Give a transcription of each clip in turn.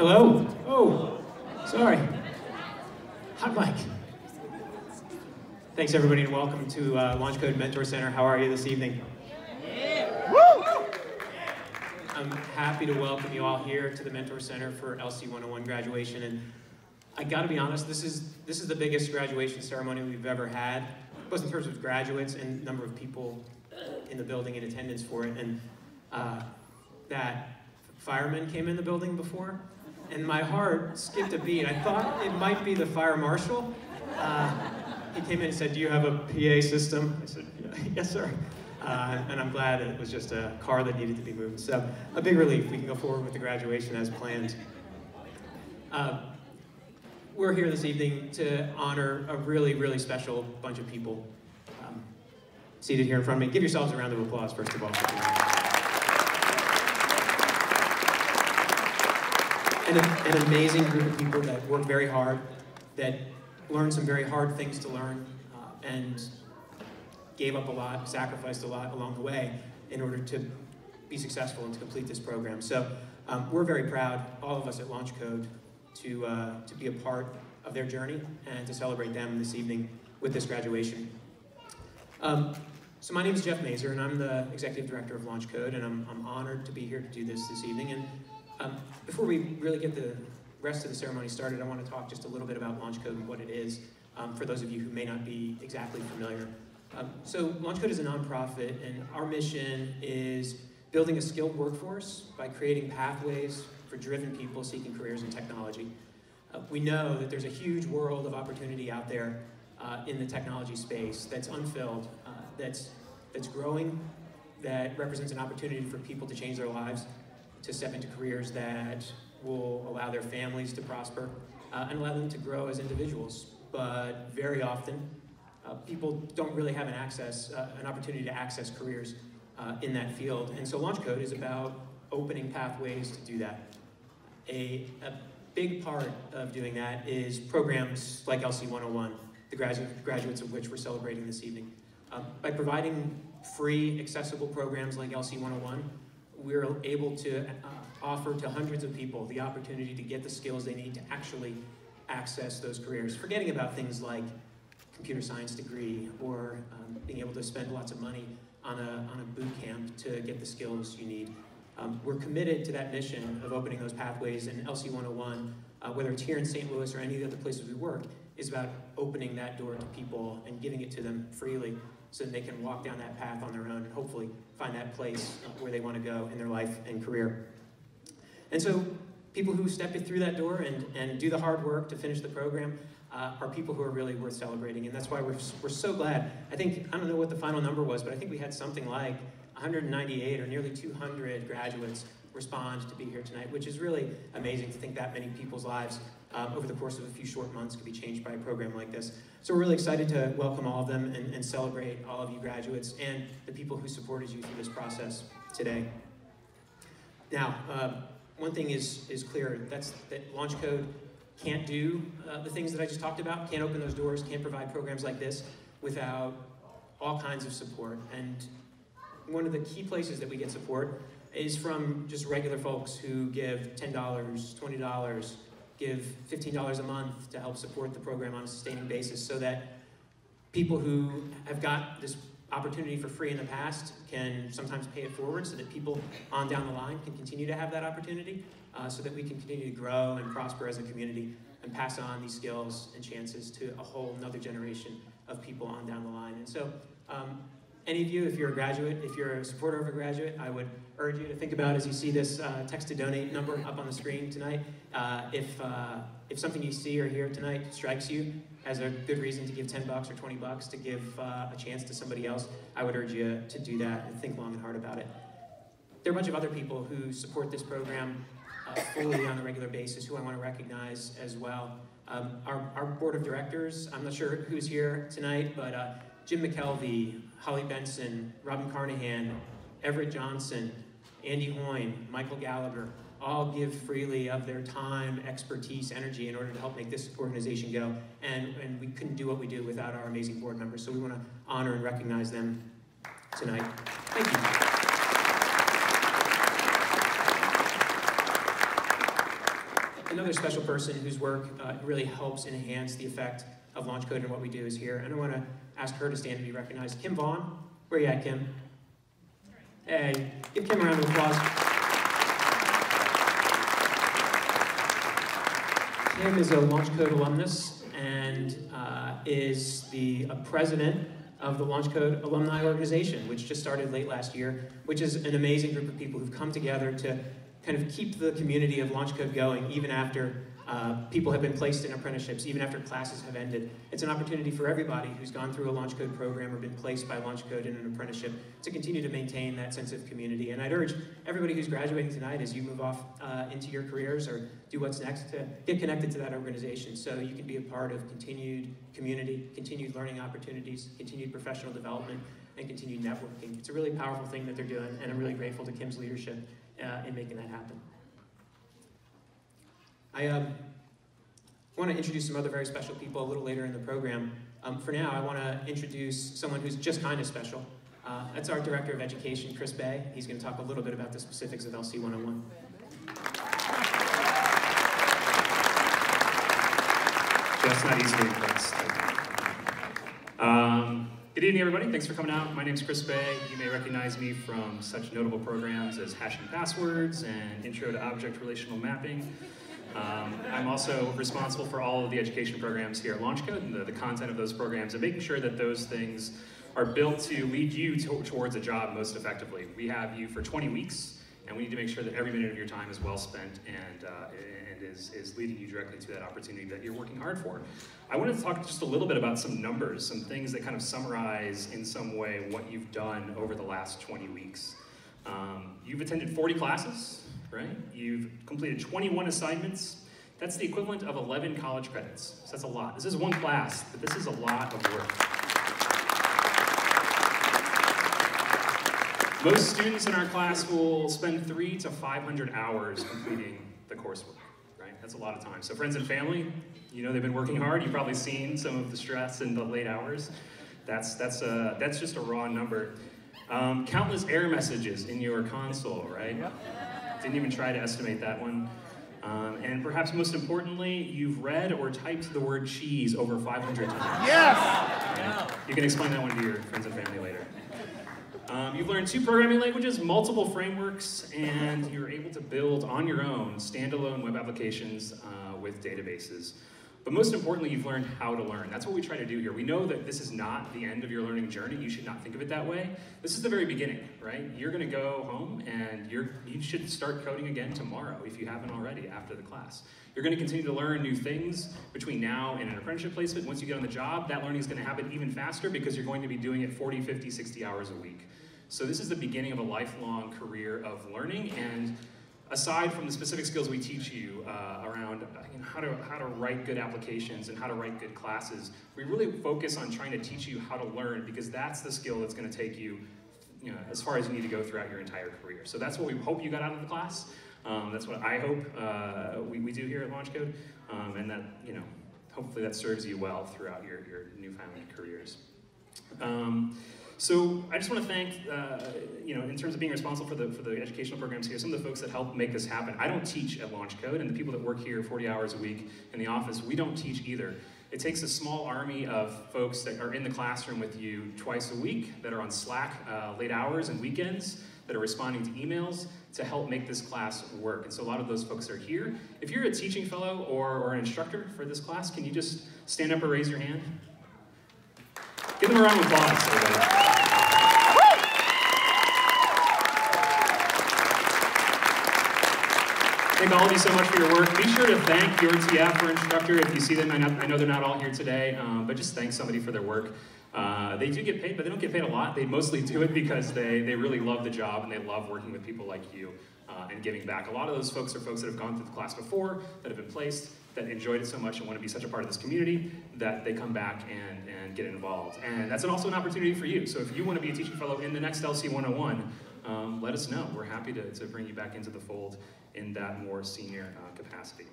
Hello? Oh, sorry. Hot mic. Thanks everybody and welcome to LaunchCode Mentor Center. How are you this evening? Yeah. Woo! I'm happy to welcome you all here to the Mentor Center for LC101 Graduation. And I gotta be honest, this is the biggest graduation ceremony we've ever had, both in terms of graduates and number of people in the building in attendance for it. And that fireman came in the building before, and my heart skipped a beat. I thought it might be the fire marshal. He came in and said, "Do you have a PA system?" I said, "Yes, sir." And I'm glad it was just a car that needed to be moved. So a big relief. We can go forward with the graduation as planned. We're here this evening to honor a really, really special bunch of people seated here in front of me. Give yourselves a round of applause, first of all. An amazing group of people that worked very hard, that learned some very hard things to learn, and gave up a lot, sacrificed a lot along the way in order to be successful and to complete this program. So we're very proud, all of us at LaunchCode, to be a part of their journey and to celebrate them this evening with this graduation. So my name is Jeff Mazur, and I'm the Executive Director of LaunchCode, and I'm honored to be here to do this evening. And before we really get the rest of the ceremony started, I want to talk just a little bit about LaunchCode and what it is, for those of you who may not be exactly familiar. So LaunchCode is a nonprofit, and our mission is building a skilled workforce by creating pathways for driven people seeking careers in technology. We know that there's a huge world of opportunity out there in the technology space that's unfilled, that's growing, that represents an opportunity for people to change their lives, to step into careers that will allow their families to prosper and allow them to grow as individuals. But very often, people don't really have an opportunity to access careers in that field. And so LaunchCode is about opening pathways to do that. A big part of doing that is programs like LC101, the graduates of which we're celebrating this evening. By providing free, accessible programs like LC101, we're able to offer to hundreds of people the opportunity to get the skills they need to actually access those careers, forgetting about things like computer science degree or being able to spend lots of money on a boot camp to get the skills you need. We're committed to that mission of opening those pathways, and LC101, whether it's here in St. Louis or any of the other places we work, is about opening that door to people and giving it to them freely so that they can walk down that path on their own and hopefully find that place where they want to go in their life and career. And so people who step through that door and do the hard work to finish the program are people who are really worth celebrating, and that's why we're so glad. I don't know what the final number was, but I think we had something like 198 or nearly 200 graduates respond to be here tonight, which is really amazing to think that many people's lives over the course of a few short months could be changed by a program like this. So we're really excited to welcome all of them and celebrate all of you graduates and the people who supported you through this process today. Now, one thing is clear, that LaunchCode can't do the things that I just talked about, can't open those doors, can't provide programs like this without all kinds of support. And one of the key places that we get support is from just regular folks who give $10, $20, give $15 a month to help support the program on a sustaining basis, so that people who have got this opportunity for free in the past can sometimes pay it forward, so that people on down the line can continue to have that opportunity, so that we can continue to grow and prosper as a community and pass on these skills and chances to a whole another generation of people on down the line. And so any of you, if you're a graduate, if you're a supporter of a graduate, I would urge you to think about, as you see this text to donate number up on the screen tonight, if something you see or hear tonight strikes you as a good reason to give $10 or $20 to give a chance to somebody else, I would urge you to do that and think long and hard about it. There are a bunch of other people who support this program fully on a regular basis who I want to recognize as well. Our board of directors, I'm not sure who's here tonight, but Jim McKelvey, Holly Benson, Robin Carnahan, Everett Johnson, Andy Hoyne, Michael Gallagher, all give freely of their time, expertise, energy in order to help make this organization go. And we couldn't do what we do without our amazing board members. So we want to honor and recognize them tonight. Thank you. another special person whose work really helps enhance the effect of LaunchCode and what we do is here. And I want to ask her to stand and be recognized. Kim Vaughn. Where are you at, Kim? Hey, give Kim a round of applause. Kim is a LaunchCode alumnus and is the president of the LaunchCode Alumni Organization, which just started late last year, which is an amazing group of people who've come together to kind of keep the community of LaunchCode going even after people have been placed in apprenticeships, even after classes have ended. It's an opportunity for everybody who's gone through a LaunchCode program or been placed by LaunchCode in an apprenticeship to continue to maintain that sense of community. And I'd urge everybody who's graduating tonight, as you move off into your careers or do what's next, to get connected to that organization so you can be a part of continued community, continued learning opportunities, continued professional development, and continued networking. It's a really powerful thing that they're doing, and I'm really grateful to Kim's leadership in making that happen. I want to introduce some other very special people a little later in the program. For now, I want to introduce someone who's just kind of special. That's our Director of Education, Chris Bay. He's going to talk a little bit about the specifics of LC101. Just not easily impressed. Good evening, everybody. Thanks for coming out. My name's Chris Bay. You may recognize me from such notable programs as Hashing Passwords and Intro to Object Relational Mapping. I'm also responsible for all of the education programs here at LaunchCode and the content of those programs and making sure that those things are built to lead you towards a job most effectively. We have you for 20 weeks, and we need to make sure that every minute of your time is well spent and is leading you directly to that opportunity that you're working hard for. I wanted to talk just a little bit about some numbers, some things that kind of summarize in some way what you've done over the last 20 weeks. You've attended 40 classes, right? You've completed 21 assignments. That's the equivalent of 11 college credits. So that's a lot. This is one class, but this is a lot of work. Most students in our class will spend 300 to 500 hours completing the coursework, right? That's a lot of time. So friends and family, you know they've been working hard. You've probably seen some of the stress and the late hours. That's just a raw number. Countless error messages in your console, right? Didn't even try to estimate that one. And perhaps most importantly, you've read or typed the word cheese over 500 times. Yes! Right? You can explain that one to your friends and family later. You've learned 2 programming languages, multiple frameworks, and you're able to build on your own standalone web applications with databases. But most importantly, you've learned how to learn. That's what we try to do here. We know that this is not the end of your learning journey. You should not think of it that way. This is the very beginning, right? You're going to go home and you should start coding again tomorrow if you haven't already after the class. You're going to continue to learn new things between now and an apprenticeship placement. Once you get on the job, that learning is going to happen even faster because you're going to be doing it 40, 50, 60 hours a week. So this is the beginning of a lifelong career of learning, and aside from the specific skills we teach you around how to write good applications and how to write good classes, we really focus on trying to teach you how to learn because that's the skill that's going to take you, as far as you need to go throughout your entire career. So that's what we hope you got out of the class. That's what I hope we do here at LaunchCode, and that hopefully that serves you well throughout your newfound careers. So I just want to thank, in terms of being responsible for the educational programs here, some of the folks that help make this happen. I don't teach at LaunchCode, and the people that work here 40 hours a week in the office, we don't teach either. It takes a small army of folks that are in the classroom with you twice a week, that are on Slack late hours and weekends, that are responding to emails to help make this class work. And so a lot of those folks are here. If you're a teaching fellow or an instructor for this class, can you just stand up or raise your hand? Give them a round of applause, everybody. Thank all of you so much for your work. Be sure to thank your TF or instructor if you see them. I know they're not all here today, but just thank somebody for their work. They do get paid, but they don't get paid a lot. They mostly do it because they really love the job and they love working with people like you and giving back. A lot of those folks are folks that have gone through the class before, that have been placed, that enjoyed it so much and want to be such a part of this community that they come back and get involved. And that's also an opportunity for you. So if you want to be a teaching fellow in the next LC101, let us know. We're happy to bring you back into the fold in that more senior capacity.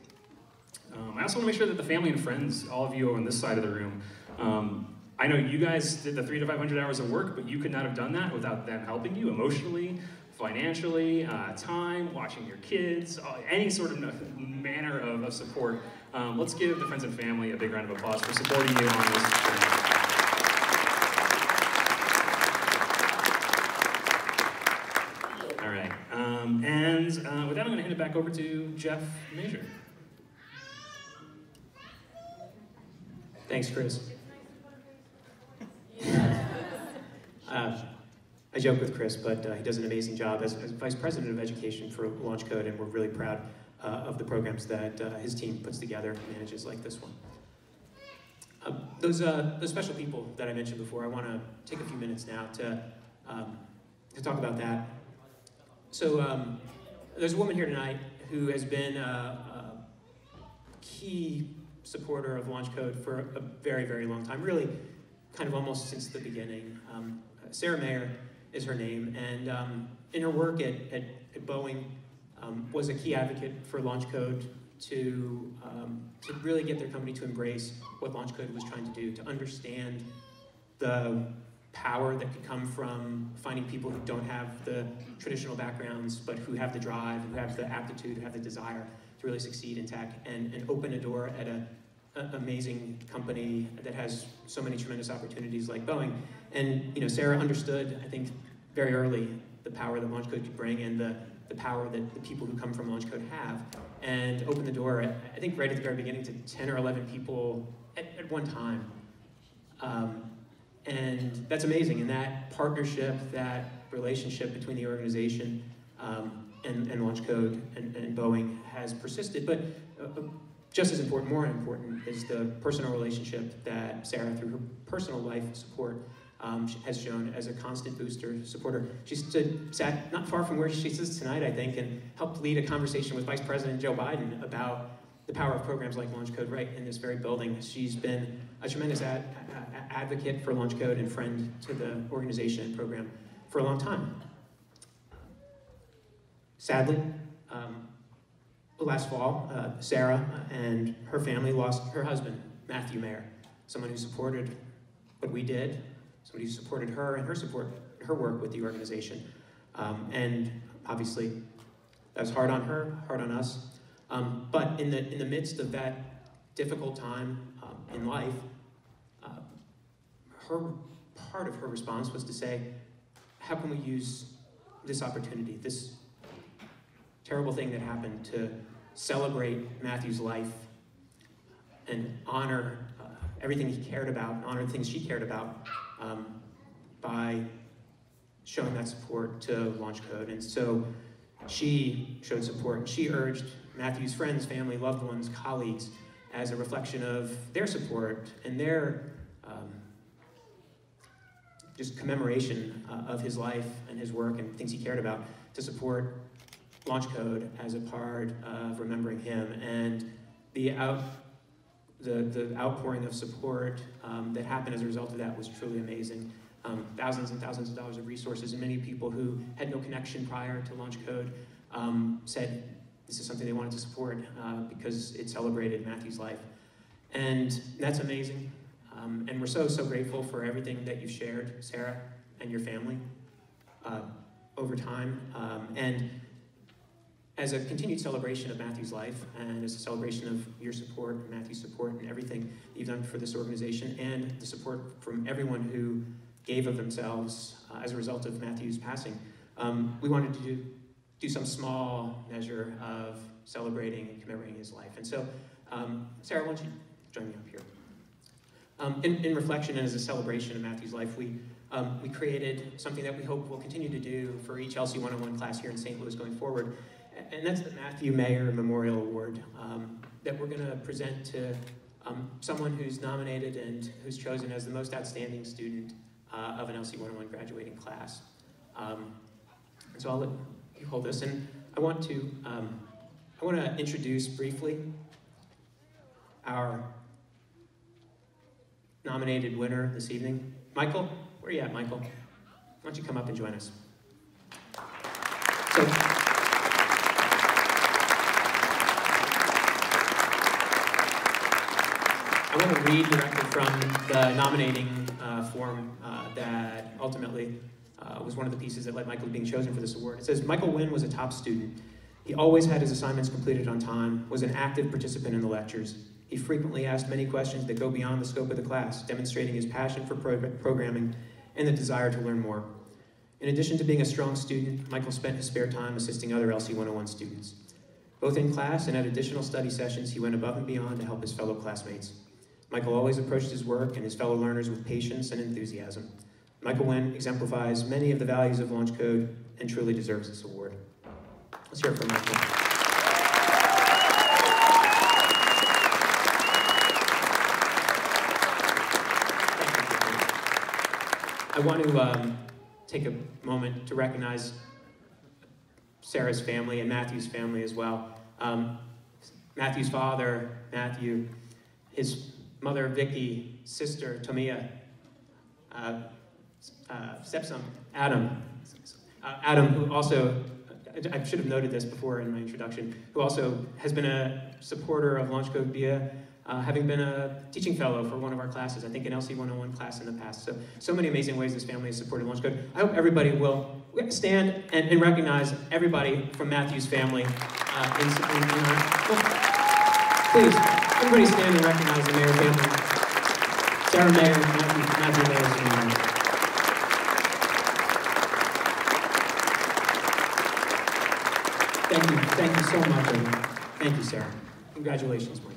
I also want to make sure that the family and friends, all of you on this side of the room, I know you guys did the 300 to 500 hours of work, but you could not have done that without them helping you emotionally, financially, time, watching your kids, any sort of manner of support. Let's give the friends and family a big round of applause for supporting you on this journey. All right, and with that, I'm going to hand it back over to Jeff Major. Thanks, Chris. I joke with Chris, but he does an amazing job as Vice President of Education for LaunchCode, and we're really proud of the programs that his team puts together and manages like this one. Those special people that I mentioned before, I want to take a few minutes now to talk about that. So there's a woman here tonight who has been a key supporter of LaunchCode for a very, very long time, really kind of almost since the beginning. Sarah Mayer is her name, and in her work at Boeing, was a key advocate for LaunchCode to really get their company to embrace what LaunchCode was trying to do, to understand the power that could come from finding people who don't have the traditional backgrounds, but who have the drive, who have the aptitude, who have the desire to really succeed in tech, and open a door at an amazing company that has so many tremendous opportunities like Boeing. And Sarah understood, I think, very early the power that LaunchCode could bring and the power that the people who come from LaunchCode have, and opened the door, I think right at the very beginning, to 10 or 11 people at one time. And that's amazing, and that partnership, that relationship between the organization and LaunchCode and Boeing has persisted, but just as important, more important, is the personal relationship that Sarah, through her personal life support, has shown as a constant booster, supporter. She sat not far from where she sits tonight, I think, and helped lead a conversation with Vice President Joe Biden about the power of programs like LaunchCode right in this very building. She's been a tremendous advocate for LaunchCode and friend to the organization and program for a long time. Sadly, last fall, Sarah and her family lost her husband, Matthew Mayer, someone who supported what we did, somebody who supported her and her work with the organization. And obviously, that was hard on her, hard on us. But in the midst of that difficult time in life, part of her response was to say, how can we use this opportunity, this terrible thing that happened, to celebrate Matthew's life and honor everything he cared about, honor the things she cared about, by showing that support to LaunchCode. And so she showed support, and she urged Matthew's friends, family, loved ones, colleagues, as a reflection of their support and their just commemoration of his life and his work and things he cared about, to support LaunchCode as a part of remembering him. And the outpouring of support that happened as a result of that was truly amazing. Thousands and thousands of dollars of resources, and many people who had no connection prior to LaunchCode said this is something they wanted to support because it celebrated Matthew's life. And that's amazing. And we're so grateful for everything that you've shared, Sarah, and your family over time. And as a continued celebration of Matthew's life, and as a celebration of your support, Matthew's support, and everything that you've done for this organization, and the support from everyone who gave of themselves as a result of Matthew's passing, we wanted to do some small measure of celebrating and commemorating his life. And so, Sarah, why don't you join me up here? In reflection and as a celebration of Matthew's life, we created something that we hope we'll continue to do for each LC101 class here in St. Louis going forward, and that's the Matthew Mayer Memorial Award that we're going to present to someone who's nominated and who's chosen as the most outstanding student of an LC101 graduating class. So I'll let you hold this, and I want to introduce briefly our nominated winner this evening. Michael, where are you at, Michael? Why don't you come up and join us? So, I want to read directly from the nominating form that ultimately was one of the pieces that led Michael to being chosen for this award. It says, Michael Wynn was a top student. He always had his assignments completed on time, was an active participant in the lectures. He frequently asked many questions that go beyond the scope of the class, demonstrating his passion for programming and the desire to learn more. In addition to being a strong student, Michael spent his spare time assisting other LC101 students. Both in class and at additional study sessions, he went above and beyond to help his fellow classmates. Michael always approached his work and his fellow learners with patience and enthusiasm. Michael Wynn exemplifies many of the values of LaunchCode and truly deserves this award. Let's hear it for Michael. I want to take a moment to recognize Sarah's family and Matthew's family as well. Matthew's father, Matthew, his mother, Vicky, sister, Tomia, stepson, Adam. Adam, who also, I should have noted this before in my introduction, who also has been a supporter of LaunchCode via having been a teaching fellow for one of our classes, I think an LC101 class in the past. So many amazing ways this family has supported LaunchCode. I hope everybody will stand and recognize everybody from Matthew's family. Please, everybody stand and recognize the Mayer family. Sarah Mayer, Matthew Mayer's family. Thank you so much, everyone. Thank you, Sarah. Congratulations, Michael.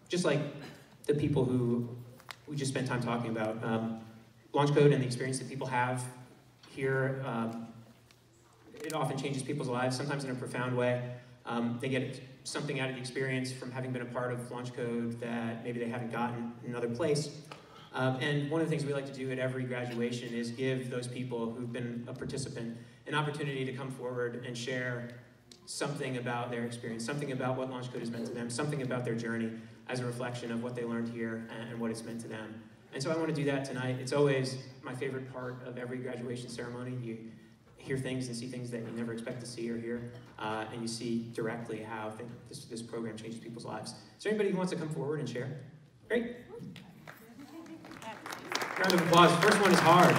Just like the people who we just spent time talking about, LaunchCode and the experience that people have here, it often changes people's lives, sometimes in a profound way. They get something out of the experience from having been a part of LaunchCode that maybe they haven't gotten in another place. And one of the things we like to do at every graduation is give those people who've been a participant an opportunity to come forward and share something about their experience, something about what LaunchCode has meant to them, something about their journey as a reflection of what they learned here and what it's meant to them. And so I want to do that tonight. It's always my favorite part of every graduation ceremony. You hear things and see things that you never expect to see or hear, and you see directly how this program changes people's lives. Is there anybody who wants to come forward and share? Great. Round of applause. First one is hard.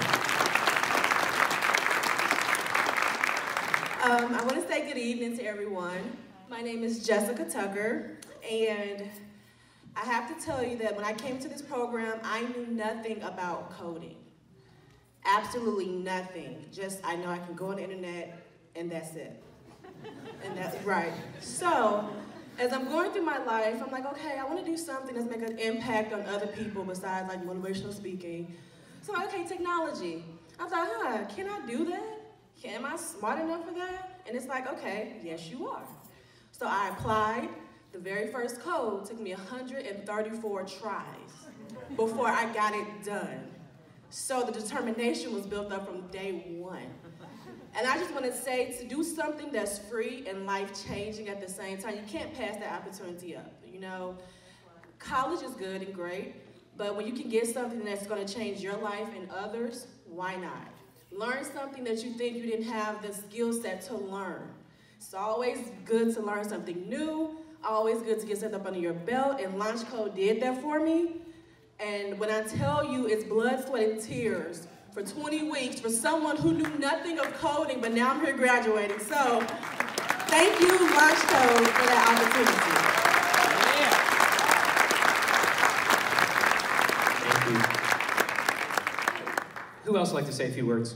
I want to say good evening to everyone. My name is Jessica Tucker, and I have to tell you that when I came to this program, I knew nothing about coding. Absolutely nothing. Just, I know I can go on the internet, and that's it. And that's right. So, as I'm going through my life, I'm like, okay, I want to do something that's make an impact on other people besides like motivational speaking. So I'm like, okay, technology. I was like, can I do that? Am I smart enough for that? And it's like, okay, yes you are. So I applied. The very first code took me 134 tries before I got it done. So the determination was built up from day one. And I just want to say, to do something that's free and life-changing at the same time, you can't pass that opportunity up. You know, college is good and great, but when you can get something that's going to change your life and others, why not? Learn something that you think you didn't have the skill set to learn. It's always good to learn something new, always good to get something up under your belt, and LaunchCode did that for me. And when I tell you it's blood, sweat, and tears for 20 weeks for someone who knew nothing of coding, but now I'm here graduating. So thank you, LaunchCode, for that opportunity. Thank you. Who else would like to say a few words?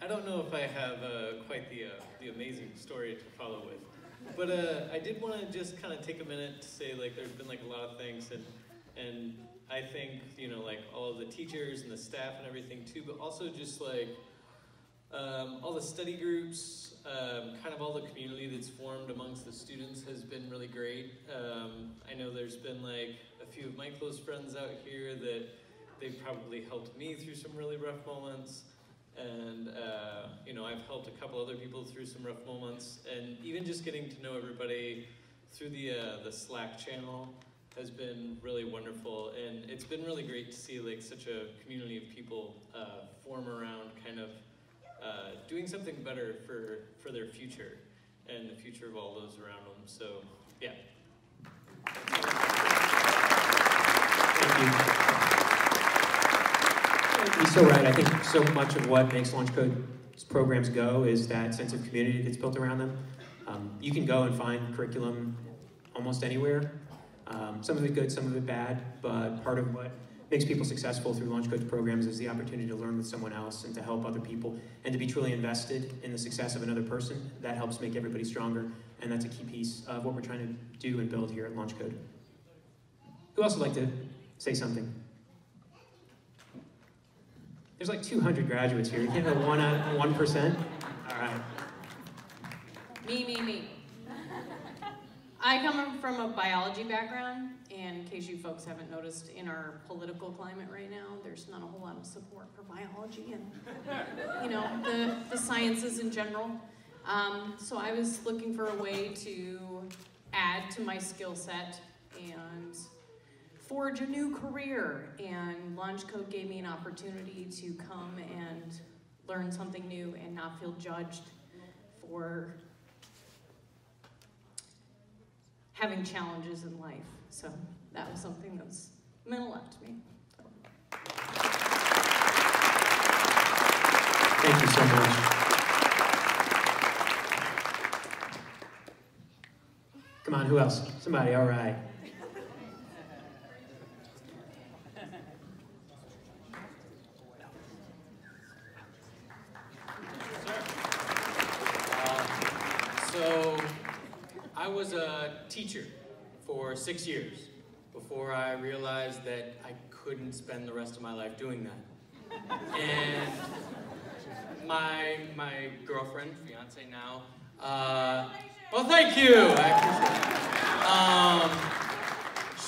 I don't know if I have quite the amazing story to follow with, but I did want to just kind of take a minute to say, like, there's been like a lot of things, and I think, you know, like all of the teachers and the staff and everything too, but also just like all the study groups, kind of all the community that's formed amongst the students has been really great. I know there's been like a few of my close friends out here that they've probably helped me through some really rough moments. And you know, I've helped a couple other people through some rough moments, and even just getting to know everybody through the Slack channel has been really wonderful. And it's been really great to see like such a community of people form around kind of doing something better for their future and the future of all those around them. So yeah. Thank you. He's so right. I think so much of what makes LaunchCode's programs go is that sense of community that's built around them. You can go and find curriculum almost anywhere. Some of it good, some of it bad, but part of what makes people successful through LaunchCode's programs is the opportunity to learn with someone else and to help other people and to be truly invested in the success of another person. That helps make everybody stronger, and that's a key piece of what we're trying to do and build here at LaunchCode. Who else would like to say something? There's like 200 graduates here. You can't have 1%? All right. Me. I come from a biology background, and in case you folks haven't noticed, in our political climate right now, there's not a whole lot of support for biology and, you know, the sciences in general. So I was looking for a way to add to my skill set and forge a new career, and LaunchCode gave me an opportunity to come and learn something new and not feel judged for having challenges in life. So that was something that meant a lot to me. So. Thank you so much. Come on, who else? Somebody, all right. So I was a teacher for 6 years before I realized that I couldn't spend the rest of my life doing that. And my girlfriend, fiance now, well, thank you. I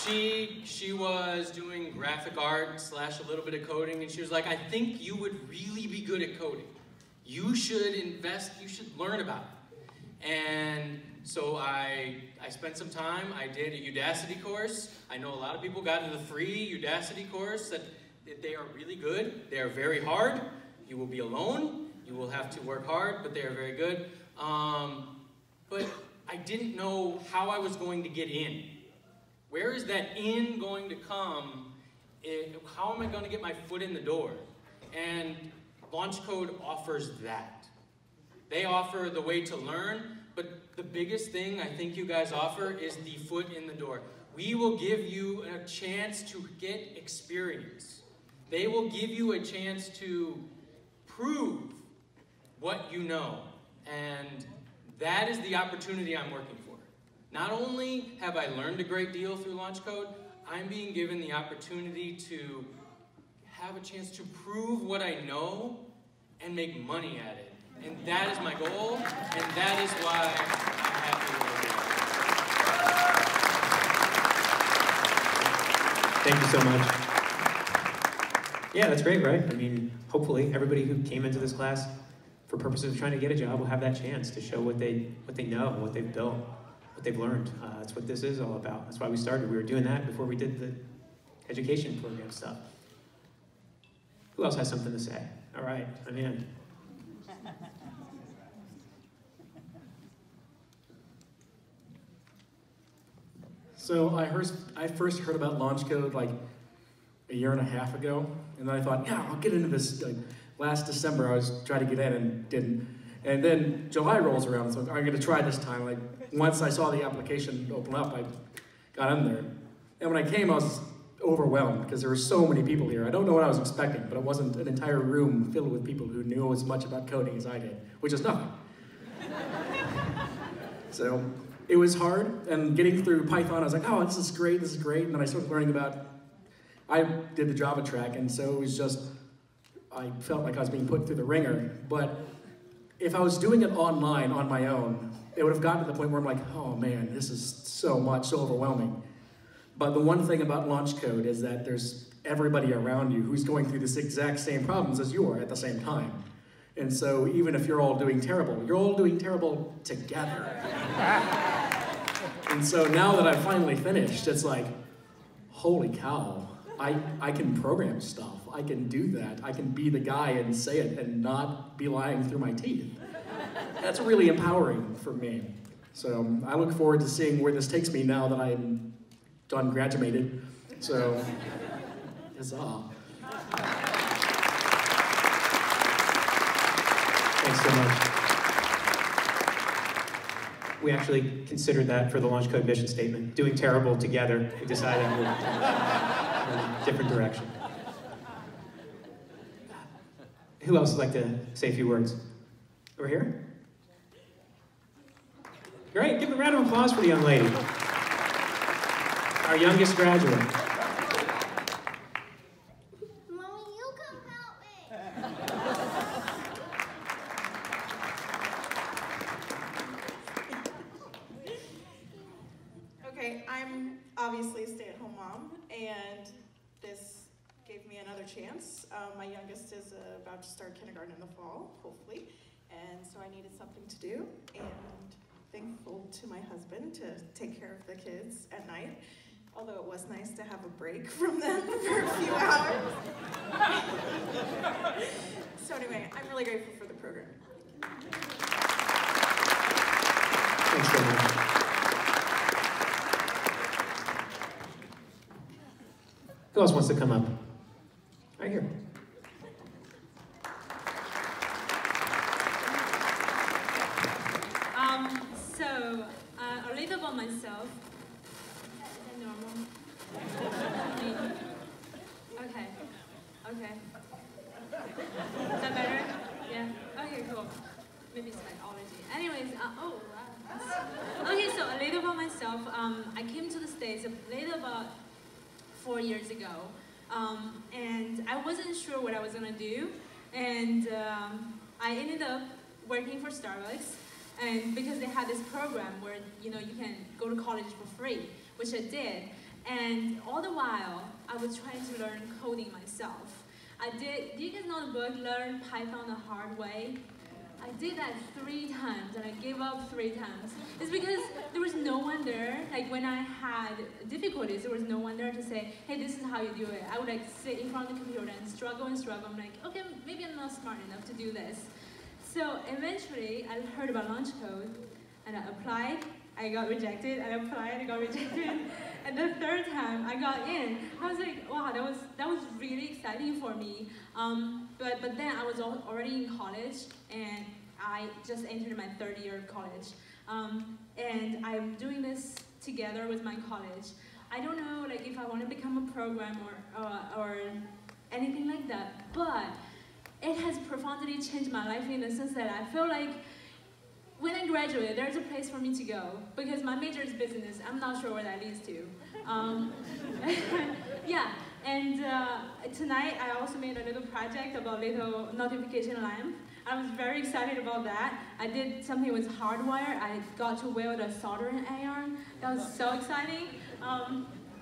appreciate it. She was doing graphic art / a little bit of coding, and she was like, I think you would really be good at coding. You should invest, you should learn about it. And so I spent some time. I did a Udacity course. I know a lot of people got into the free Udacity course that they are really good. They are very hard. You will be alone. You will have to work hard, but they are very good. But I didn't know how I was going to get in. Where is that in going to come? How am I going to get my foot in the door? And LaunchCode offers that. They offer the way to learn, but the biggest thing I think you guys offer is the foot in the door. We will give you a chance to get experience. They will give you a chance to prove what you know. And that is the opportunity I'm working for. Not only have I learned a great deal through LaunchCode, I'm being given the opportunity to have a chance to prove what I know and make money at it. And that is my goal, and that is why I'm happy with it. Thank you so much. Yeah, that's great, right? I mean, hopefully everybody who came into this class for purposes of trying to get a job will have that chance to show what they know, what they've built, what they've learned. That's what this is all about. That's why we started. We were doing that before we did the education program stuff. Who else has something to say? All right, I'm in. So I first heard about LaunchCode like a year and a half ago, and then I thought, yeah, I'll get into this. Like, last December, I was trying to get in and didn't. And then July rolls around, so I'm going to try this time. Like, once I saw the application open up, I got in there. And when I came, I was overwhelmed because there were so many people here. I don't know what I was expecting, but it wasn't an entire room filled with people who knew as much about coding as I did, which is nothing. So it was hard, and getting through Python, I was like, oh, this is great. And then I started learning about, I did the Java track, and so it was just, I felt like I was being put through the ringer. But if I was doing it online on my own, it would have gotten to the point where I'm like, oh man, this is so overwhelming. But the one thing about LaunchCode is that there's everybody around you who's going through this exact same problems as you are at the same time. And so even if you're all doing terrible, you're all doing terrible together. And so now that I've finally finished, it's like, holy cow, I can program stuff. I can do that. I can be the guy and say it and not be lying through my teeth. That's really empowering for me. So I look forward to seeing where this takes me now that I'm done graduated. So, huzzah. Thanks so much. We actually considered that for the LaunchCode mission statement. Doing terrible together. We decided we'll go in a different direction. Who else would like to say a few words? Over here? Great, give a round of applause for the young lady. Our youngest graduate. Mommy, you come help me. Okay, I'm obviously a stay-at-home mom, and this gave me another chance. My youngest is about to start kindergarten in the fall, hopefully, and so I needed something to do, and thankful to my husband to take care of the kids at night, although it was nice to have a break from them for a few hours. So anyway, I'm really grateful for the program. Thanks so much. Who else wants to come up? Right here. So, a little about myself. Is that normal? Okay. Okay. Is that better? Yeah? Okay, cool. Maybe it's psychology. Anyways, oh, wow. Okay, so a little about myself. I came to the States a little about 4 years ago. And I wasn't sure what I was gonna do. And I ended up working for Starbucks. And because they had this program where you can go to college for free, which I did, and all the while I was trying to learn coding myself. Do you guys know the book Learn Python the Hard Way? I did that 3 times and I gave up 3 times. It's because there was no one there. Like when I had difficulties, there was no one there to say, hey, this is how you do it. I would like sit in front of the computer and struggle and struggle. I'm like, okay, maybe I'm not smart enough to do this. So eventually, I heard about LaunchCode, and I applied, I got rejected, I applied, I got rejected, and the 3rd time I got in. I was like, wow, that was really exciting for me. But then I was already in college, and I just entered my 3rd year of college. And I'm doing this together with my college. I don't know like if I want to become a programmer or anything like that, but it has profoundly changed my life in the sense that I feel like when I graduate, there's a place for me to go because my major is business. I'm not sure where that leads to. Yeah, and tonight I also made a little project about little notification lamp. I was very excited about that. I did something with hardwire. I got to wield a soldering iron. That was so exciting.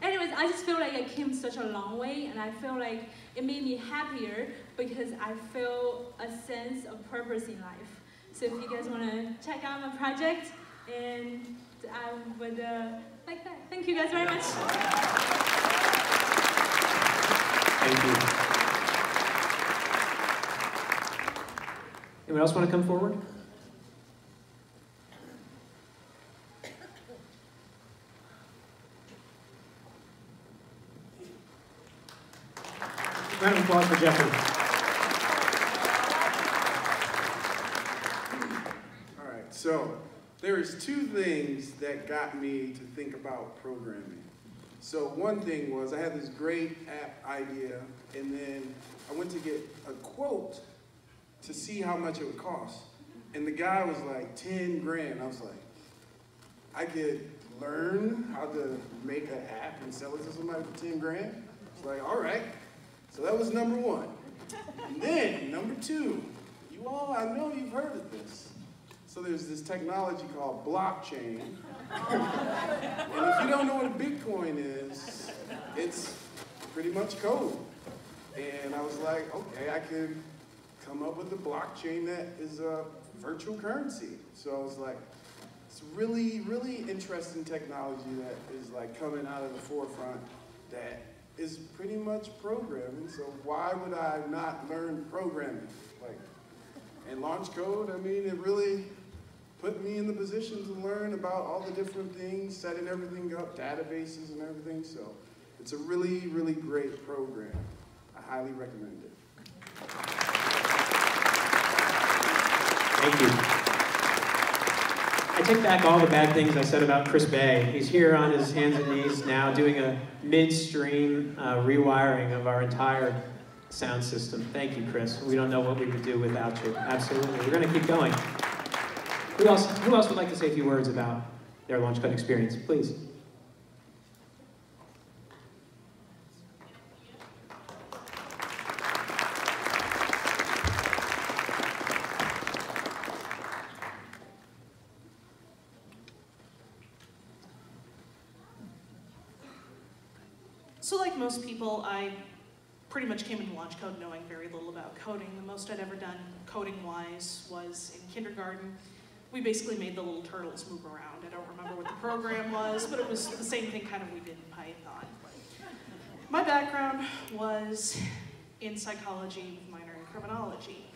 Anyways, I just feel like I came such a long way, and I feel like it made me happier because I feel a sense of purpose in life. So if you guys want to check out my project, and I would like that. Thank you guys very much. Thank you. Anyone else want to come forward? Round of applause for Jeffrey. All right, so there's 2 things that got me to think about programming. So one thing was I had this great app idea, and then I went to get a quote to see how much it would cost. And the guy was like 10 grand. I was like, I could learn how to make an app and sell it to somebody for 10 grand? It's like, all right. So that was number 1. And then number 2, you all, I know you've heard of this. So there's this technology called blockchain. And if you don't know what a Bitcoin is, it's pretty much code. And I was like, okay, I could come up with a blockchain that is a virtual currency. So it's like, it's really, really interesting technology that is like coming out of the forefront that is pretty much programming. So why would I not learn programming? Like, and LaunchCode, I mean, it really put me in the position to learn about all the different things, setting everything up, databases and everything. So it's a really, really great program. I highly recommend it. Thank you. I take back all the bad things I said about Chris Bay. He's here on his hands and knees now doing a midstream rewiring of our entire sound system. Thank you, Chris. We don't know what we would do without you. Absolutely. We're going to keep going. Who else would like to say a few words about their LaunchCode experience? Please. So like most people, I pretty much came into LaunchCode knowing very little about coding. The most I'd ever done coding-wise was in kindergarten. We basically made the little turtles move around. I don't remember what the program was, but it was the same thing kind of we did in Python. My background was in psychology with minor in criminology.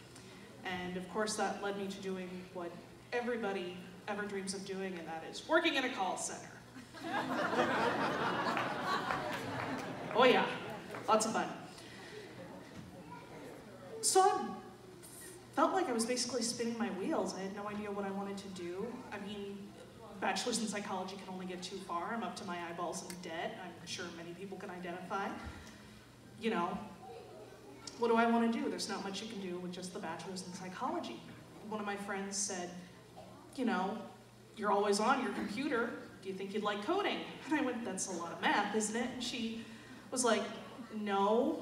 And of course that led me to doing what everybody ever dreams of doing, and that is working in a call center. Oh yeah, lots of fun. So I felt like I was basically spinning my wheels. I had no idea what I wanted to do. I mean, bachelor's in psychology can only get too far. I'm up to my eyeballs in debt. I'm sure many people can identify. You know, what do I want to do? There's not much you can do with just the bachelor's in psychology. One of my friends said, you know, you're always on your computer. Do you think you'd like coding? And I went, that's a lot of math, isn't it? And she was like, no.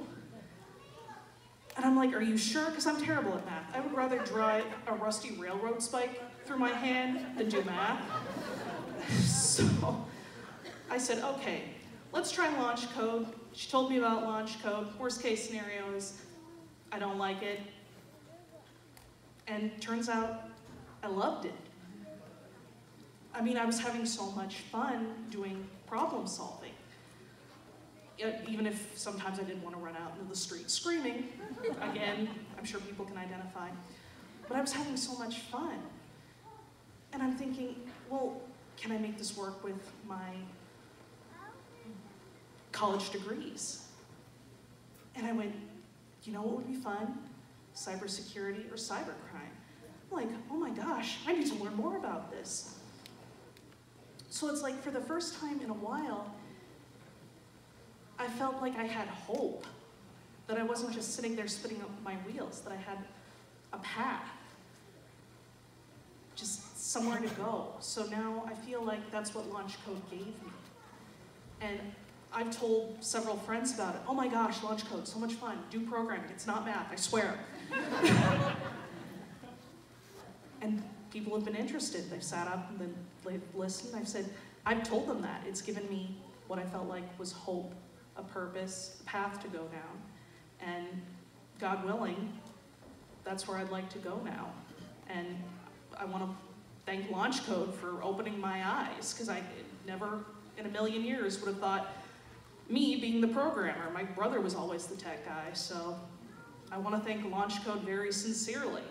And I'm like, are you sure? Because I'm terrible at math. I would rather drive a rusty railroad spike through my hand than do math. So I said, okay, let's try LaunchCode. She told me about LaunchCode. Worst case scenario is I don't like it. And turns out I loved it. I mean, I was having so much fun doing problem solving. Even if sometimes I didn't want to run out into the street screaming. Again, I'm sure people can identify. But I was having so much fun. And I'm thinking, well, can I make this work with my college degrees? And I went, you know what would be fun? Cybersecurity or cybercrime. I'm like, oh my gosh, I need to learn more about this. So it's like for the first time in a while, I felt like I had hope, that I wasn't just sitting there spinning up my wheels, that I had a path, just somewhere to go. So now I feel like that's what LaunchCode gave me. And I've told several friends about it. Oh my gosh, LaunchCode, so much fun. Do programming, it's not math, I swear. And people have been interested. They've sat up and then they've listened. I've told them that. It's given me what I felt like was hope, a purpose, a path to go down. And God willing, that's where I'd like to go now. And I want to thank LaunchCode for opening my eyes, because I never in a million years would have thought me being the programmer. My brother was always the tech guy, so I want to thank LaunchCode very sincerely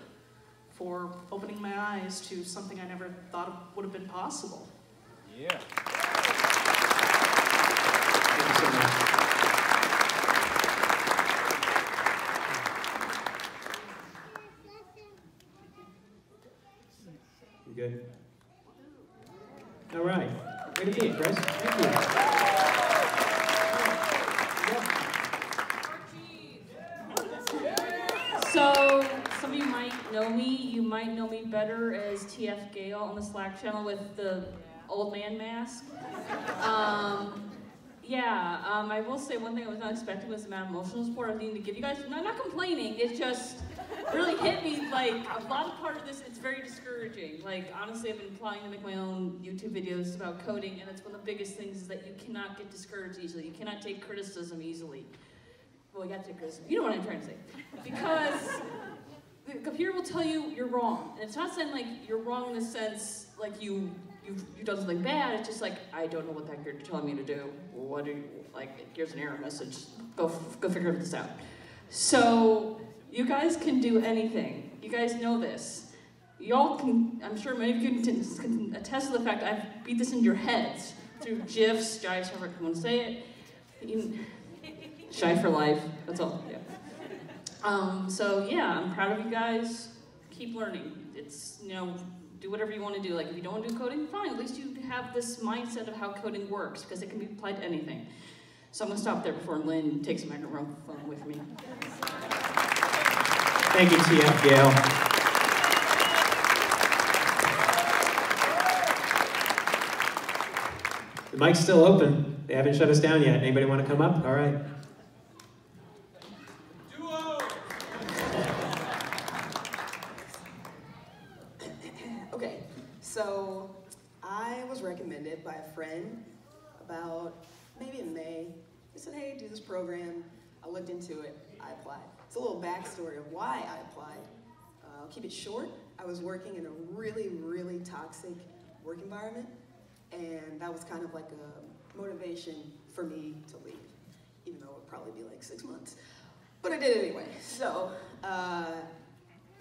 for opening my eyes to something I never thought would have been possible. Yeah. Thank you so much. You good? All right. Way to be, Chris. Thank you. So, some of you might know me. You might know me better as TF Gale on the Slack channel with the old man mask. I will say one thing I was not expecting was the amount of emotional support I was needing to give you guys. No, I'm not complaining, it just really hit me, like, a lot of part of this, it's very discouraging. Like, honestly, I've been applying to make my own YouTube videos about coding, and it's one of the biggest things is that you cannot get discouraged easily. You cannot take criticism easily. Well, you got to take criticism. You know what I'm trying to say. Because the computer will tell you you're wrong. And it's not saying like you're wrong in the sense like you've done something bad. It's just like, I don't know what the heck you're telling me to do. What do you, like, here's an error message. Go figure this out. So you guys can do anything. You guys know this. Y'all can, I'm sure many of you can attest to the fact I've beat this into your heads through GIFs, GIFs, however you want to say it. Shy for life, that's all, yeah. So yeah, I'm proud of you guys. Keep learning. It's, you know, do whatever you want to do. Like if you don't want to do coding, fine. At least you have this mindset of how coding works because it can be applied to anything. So I'm going to stop there before Lynn takes the microphone away from me. Thank you, TF Gail. The mic's still open. They haven't shut us down yet. Anybody want to come up? All right. Okay, so I was recommended by a friend about maybe in May. He said, hey, do this program. I looked into it. I applied. It's a little backstory of why I applied. I'll keep it short. I was working in a really, really toxic work environment. And that was kind of like a motivation for me to leave, even though it would probably be like 6 months. But I did it anyway. So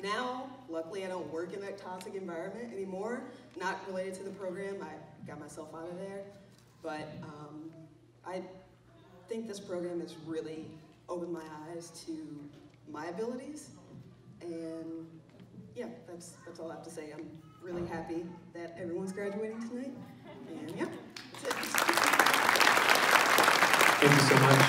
now, luckily, I don't work in that toxic environment anymore. Not related to the program. I got myself out of there. But I think this program has really opened my eyes to my abilities. And yeah, that's all I have to say. I'm really happy that everyone's graduating tonight. And yeah, that's it. Thank you so much.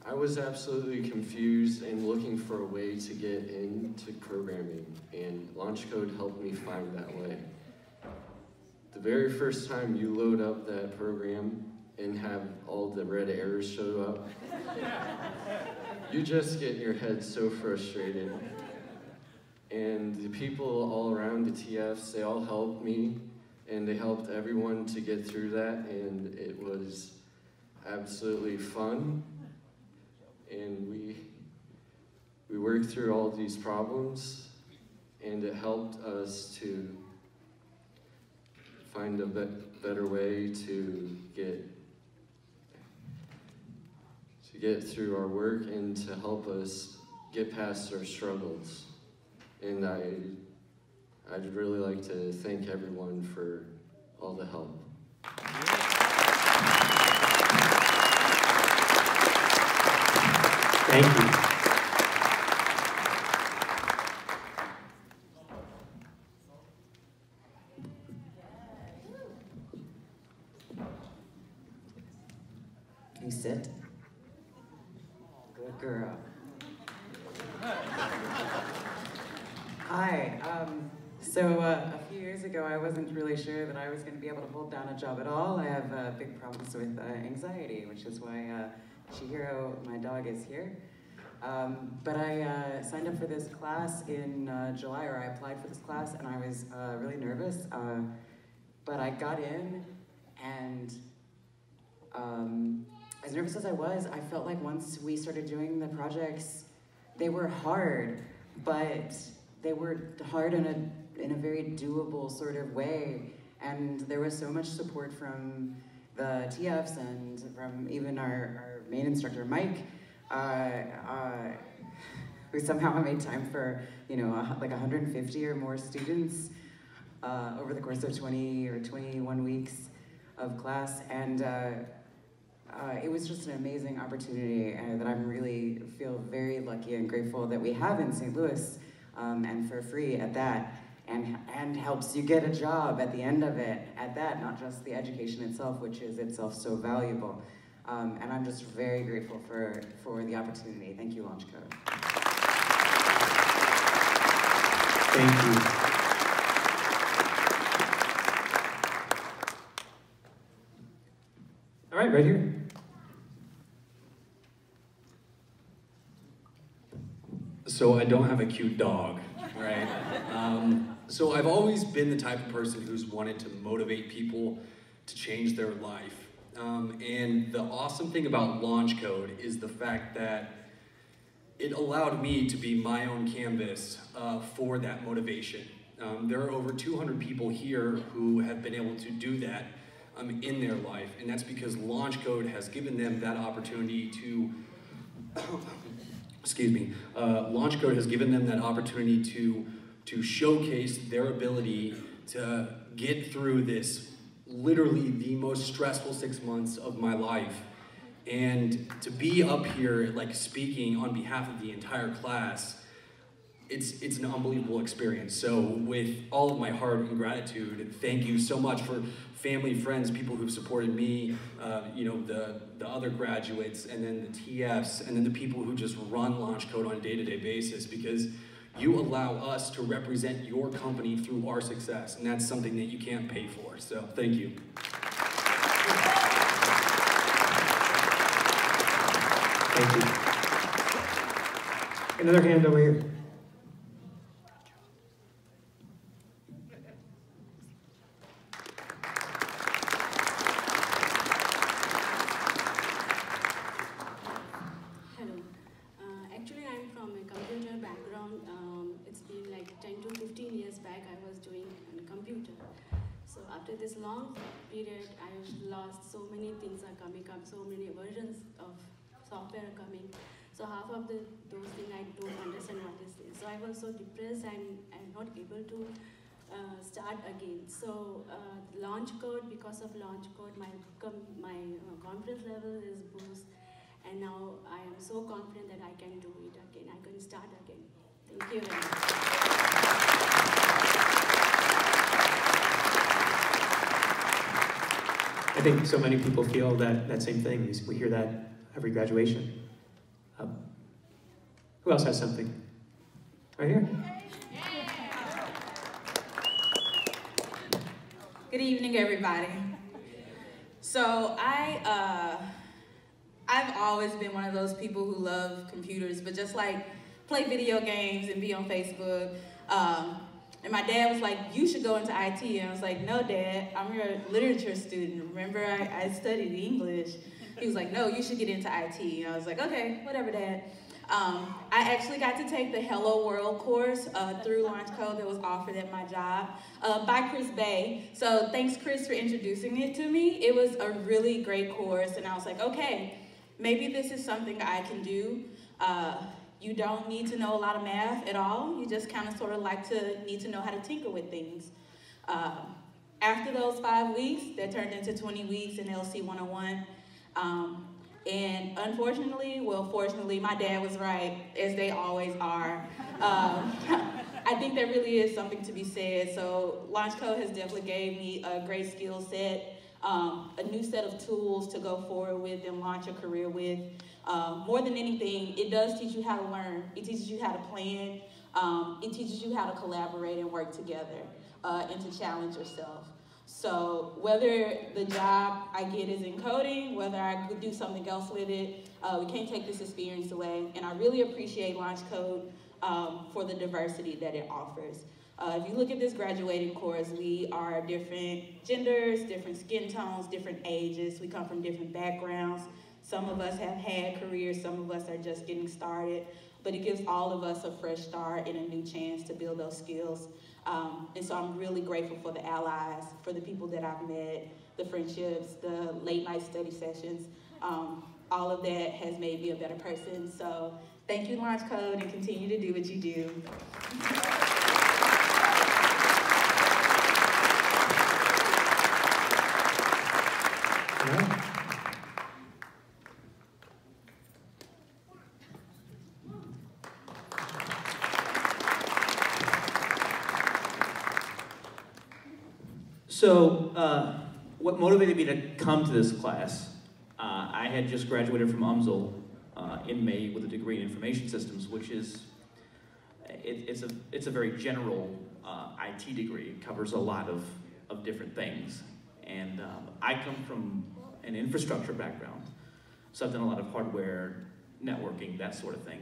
I was absolutely confused and looking for a way to get into programming, and LaunchCode helped me find that way. The very first time you load up that program and have all the red errors show up, you just get in your head so frustrated. And the people all around the TFs, they all helped me, and they helped everyone to get through that, and it was absolutely fun. And we worked through all these problems, and it helped us to find a better way to get through our work and to help us get past our struggles. And I'd really like to thank everyone for all the help. Thank you. Can you sit? Good girl. Hi. So a few years ago, I wasn't really sure that I was going to be able to hold down a job at all. I have big problems with anxiety, which is why Chihiro, my dog, is here. But I signed up for this class in July, or I applied for this class, and I was really nervous. But I got in, and as nervous as I was, I felt like once we started doing the projects, they were hard, but they were hard in a very doable sort of way. And there was so much support from the TFs and from even our main instructor, Mike, who somehow made time for, like 150 or more students over the course of 20 or 21 weeks of class. And it was just an amazing opportunity that I'm really feel very lucky and grateful that we have in St. Louis, and for free at that, and helps you get a job at the end of it at that, not just the education itself, which is itself so valuable. And I'm just very grateful for the opportunity. Thank you, LaunchCode. Thank you. All right, right here. So I don't have a cute dog, right? So I've always been the type of person who's wanted to motivate people to change their life. And the awesome thing about LaunchCode is the fact that it allowed me to be my own canvas for that motivation. There are over 200 people here who have been able to do that in their life, and that's because LaunchCode has given them that opportunity to, excuse me, LaunchCode has given them that opportunity to showcase their ability to get through this, literally the most stressful 6 months of my life. And to be up here, like, speaking on behalf of the entire class, it's an unbelievable experience. So with all of my heart and gratitude, thank you so much for family, friends, people who've supported me, you know, the other graduates, and then the TFs, and then the people who just run LaunchCode on a day-to-day basis, because you allow us to represent your company through our success, and that's something that you can't pay for, so thank you. Thank you. Another hand over here. Hello. Actually, I'm from a computer background. It's been like 10 to 15 years back I was doing on a computer. So after this long period, I've lost so many things are coming up, so many versions of software are coming. So half of those things I don't understand what is this. So I was so depressed, I'm not able to start again. So LaunchCode, because of LaunchCode, my confidence level is boost. And now I am so confident that I can do it again. I can start again. Thank you very much. I think so many people feel that same thing. We hear that every graduation. Who else has something? Right here. Good evening, everybody. So I've always been one of those people who love computers, but just like play video games and be on Facebook. And my dad was like, you should go into IT. And I was like, no, Dad, I'm your literature student. Remember, I studied English. He was like, no, you should get into IT. And I was like, okay, whatever, Dad. I actually got to take the Hello World course through LaunchCode that was offered at my job by Chris Bay. So thanks, Chris, for introducing it to me. It was a really great course, and I was like, okay, maybe this is something I can do. You don't need to know a lot of math at all. You just kind of sort of need to know how to tinker with things. After those 5 weeks, that turned into 20 weeks in LC101. And unfortunately, well, fortunately, my dad was right, as they always are. I think there really is something to be said. So LaunchCode has definitely gave me a great skill set, a new set of tools to go forward with and launch a career with. More than anything, it does teach you how to learn. It teaches you how to plan. It teaches you how to collaborate and work together and to challenge yourself. So whether the job I get is in coding, whether I could do something else with it, we can't take this experience away. And I really appreciate LaunchCode for the diversity that it offers. If you look at this graduating course, we are different genders, different skin tones, different ages. We come from different backgrounds. Some of us have had careers, some of us are just getting started. But it gives all of us a fresh start and a new chance to build those skills. And so I'm really grateful for the allies, for the people that I've met, the friendships, the late night study sessions. All of that has made me a better person. So thank you, LaunchCode, and continue to do what you do. So, what motivated me to come to this class, I had just graduated from UMSL in May with a degree in information systems, which is, it's a very general IT degree. It covers a lot of different things. And I come from an infrastructure background, so I've done a lot of hardware, networking, that sort of thing.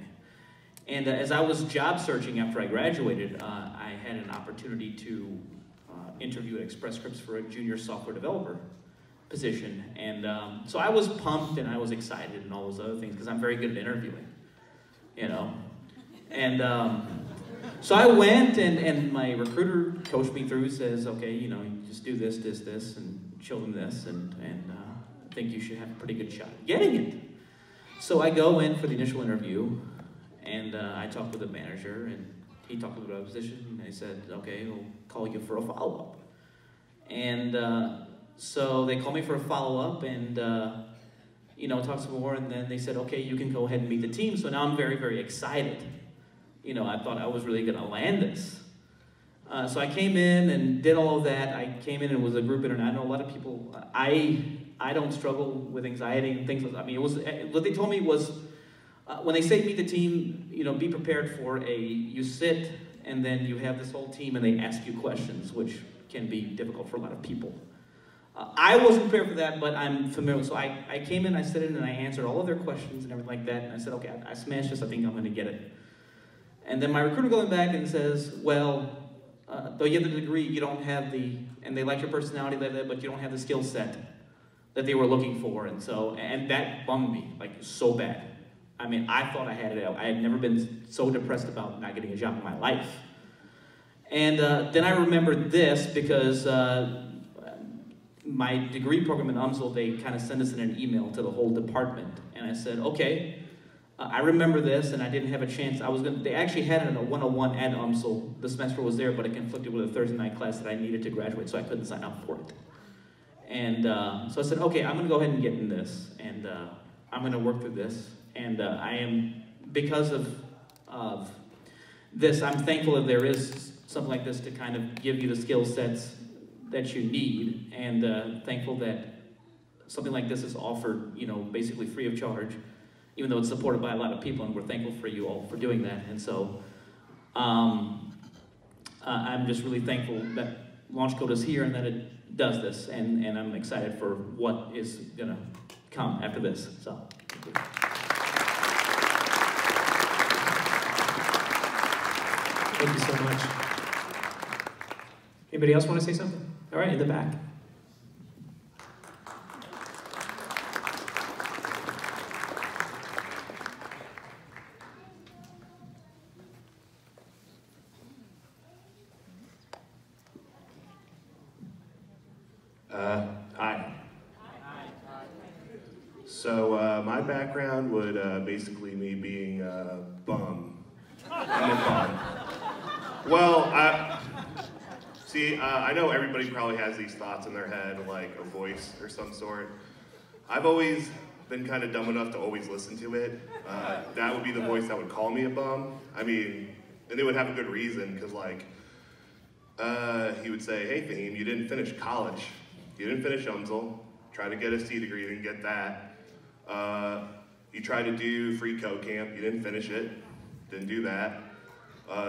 And as I was job searching after I graduated, I had an opportunity to interview at Express Scripts for a junior software developer position. And so I was pumped and I was excited and all those other things because I'm very good at interviewing, you know. And so I went and my recruiter coached me through, says, okay, you know, you just do this, this, this, and show them this, and I think you should have a pretty good shot at getting it. So I go in for the initial interview, and I talked with the manager, and he talked about the position, and they said, okay, we'll call you for a follow-up. And so they called me for a follow-up, and you know, talked some more, and then they said, okay, you can go ahead and meet the team. So now I'm very, very excited. You know, I thought I was really gonna land this. So I came in and did all of that. I came in and was a group interview. I know a lot of people, I don't struggle with anxiety and things like that. I mean, it was, what they told me was, when they say meet the team, you know, be prepared for you sit and then you have this whole team and they ask you questions, which can be difficult for a lot of people. I wasn't prepared for that, but I'm familiar. So I came in, I sat in and I answered all of their questions and everything like that. And I said, okay, I smashed this, I think I'm gonna get it. And then my recruiter going back and says, well, though you have the degree, you don't have and they like your personality, but you don't have the skill set that they were looking for. And that bummed me, like, so bad. I mean, I thought I had it out. I had never been so depressed about not getting a job in my life. And then I remembered this because my degree program in UMSL, they kind of sent us in an email to the whole department. And I said, okay, I remember this, and I didn't have a chance. They actually had it in a 101 at UMSL. The semester was there, but it conflicted with a Thursday night class that I needed to graduate, so I couldn't sign up for it. And so I said, okay, I'm gonna go ahead and get in this, and I'm gonna work through this. And I am, because of this, I'm thankful that there is something like this to kind of give you the skill sets that you need, and thankful that something like this is offered, you know, basically free of charge, even though it's supported by a lot of people, and we're thankful for you all for doing that. And so I'm just really thankful that LaunchCode is here and that it does this, and I'm excited for what is gonna come after this. So. Thank you so much. Anybody else want to say something? All right, in the back. Hi. So my background would basically me being a bum. I'm a bum. Well, I know everybody probably has these thoughts in their head, like a voice or some sort. I've always been kind of dumb enough to always listen to it. That would be the voice that would call me a bum. I mean, and they would have a good reason, because like, he would say, hey Fahim, you didn't finish college. You didn't finish UMSL, tried to get a C degree, didn't get that. You tried to do free code camp, you didn't finish it, didn't do that.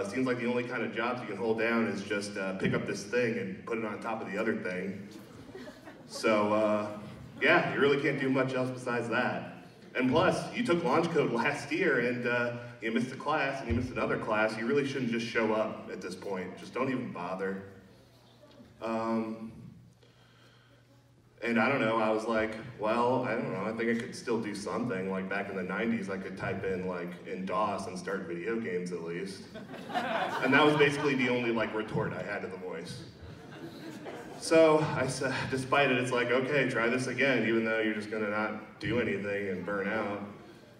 Seems like the only kind of jobs you can hold down is just pick up this thing and put it on top of the other thing. So yeah, you really can't do much else besides that. And plus, you took LaunchCode last year and you missed a class and you missed another class. You really shouldn't just show up at this point. Just don't even bother. And I don't know, I was like, well, I don't know, I think I could still do something. Like back in the 90s, I could type in like in DOS and start video games at least. And that was basically the only like retort I had to the voice. So I said, despite it, it's like, okay, try this again, even though you're just gonna not do anything and burn out.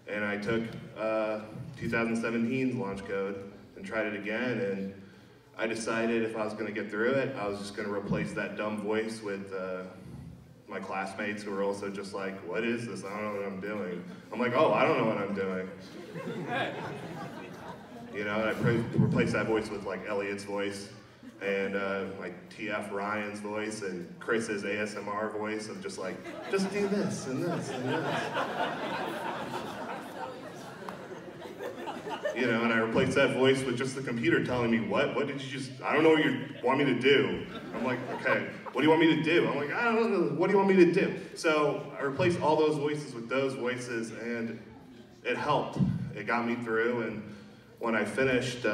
And I took 2017's LaunchCode and tried it again, and I decided if I was gonna get through it, I was just gonna replace that dumb voice with my classmates who were also just like, what is this? I don't know what I'm doing. I'm like, oh, I don't know what I'm doing. You know, and I replaced that voice with like Elliot's voice and like TF Ryan's voice and Chris's ASMR voice of just like, just do this and this and this. You know, and I replaced that voice with just the computer telling me, what did you just, I don't know what you want me to do. I'm like, okay, what do you want me to do? I'm like, I don't know, what do you want me to do? So I replaced all those voices with those voices, and it helped. It got me through, and when I finished,